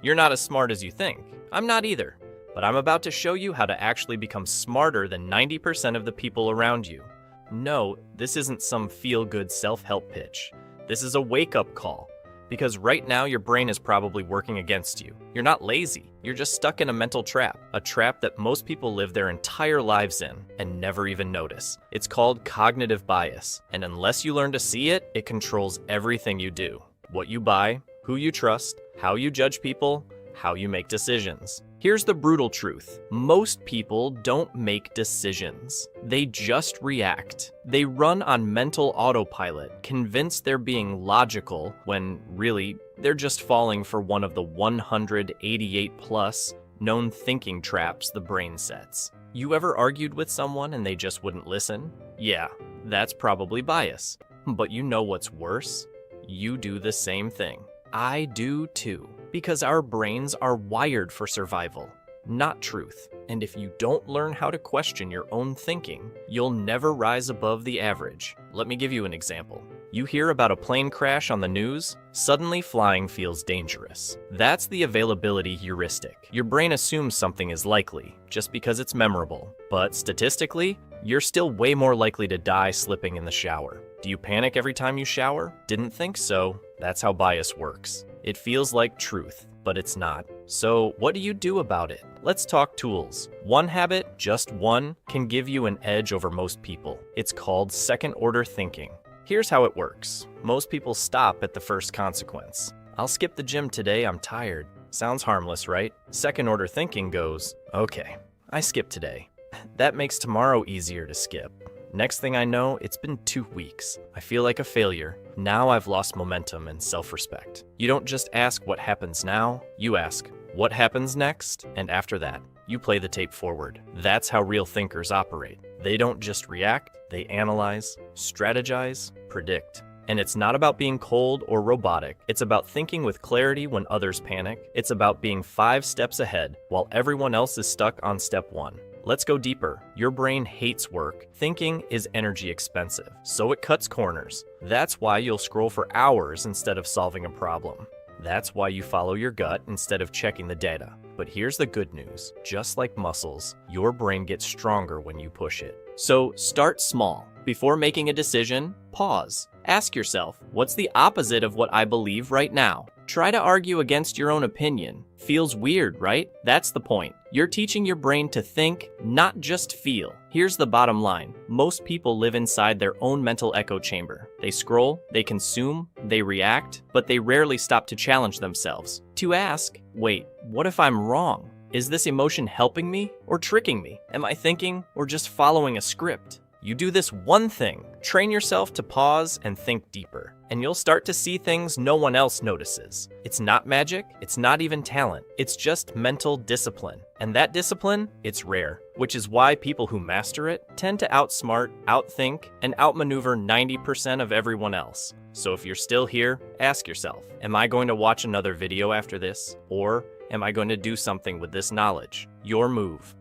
You're not as smart as you think. I'm not either. But I'm about to show you how to actually become smarter than 90% of the people around you. No, this isn't some feel-good self-help pitch. This is a wake-up call. Because right now your brain is probably working against you. You're not lazy. You're just stuck in a mental trap. A trap that most people live their entire lives in and never even notice. It's called cognitive bias. And unless you learn to see it, it controls everything you do. What you buy, who you trust, how you judge people, how you make decisions. Here's the brutal truth. Most people don't make decisions. They just react. They run on mental autopilot, convinced they're being logical when really they're just falling for one of the 188 plus known thinking traps the brain sets. You ever argued with someone and they just wouldn't listen? Yeah, that's probably bias. But you know what's worse? You do the same thing. I do too. Because our brains are wired for survival, not truth. And if you don't learn how to question your own thinking, you'll never rise above the average. Let me give you an example. You hear about a plane crash on the news, suddenly flying feels dangerous. That's the availability heuristic. Your brain assumes something is likely, just because it's memorable. But statistically, you're still way more likely to die slipping in the shower. Do you panic every time you shower? Didn't think so. That's how bias works. It feels like truth, but it's not. So what do you do about it? Let's talk tools. One habit, just one, can give you an edge over most people. It's called second-order thinking. Here's how it works. Most people stop at the first consequence. I'll skip the gym today, I'm tired. Sounds harmless, right? Second-order thinking goes, okay, I skip today. That makes tomorrow easier to skip. Next thing I know, it's been 2 weeks. I feel like a failure. Now I've lost momentum and self-respect. You don't just ask what happens now, you ask what happens next, and after that, you play the tape forward. That's how real thinkers operate. They don't just react, they analyze, strategize, predict. And it's not about being cold or robotic. It's about thinking with clarity when others panic. It's about being 5 steps ahead while everyone else is stuck on step 1. Let's go deeper. Your brain hates work. Thinking is energy expensive, so it cuts corners. That's why you'll scroll for hours instead of solving a problem. That's why you follow your gut instead of checking the data. But here's the good news. Just like muscles, your brain gets stronger when you push it. So start small. Before making a decision, pause. Ask yourself, what's the opposite of what I believe right now? Try to argue against your own opinion. Feels weird, right? That's the point. You're teaching your brain to think, not just feel. Here's the bottom line. Most people live inside their own mental echo chamber. They scroll, they consume, they react, but they rarely stop to challenge themselves. To ask, wait, what if I'm wrong? Is this emotion helping me or tricking me? Am I thinking or just following a script? You do this one thing, train yourself to pause and think deeper, and you'll start to see things no one else notices. It's not magic, it's not even talent, it's just mental discipline. And that discipline, it's rare, which is why people who master it tend to outsmart, outthink, and outmaneuver 90% of everyone else. So if you're still here, ask yourself, am I going to watch another video after this? Or am I going to do something with this knowledge? Your move.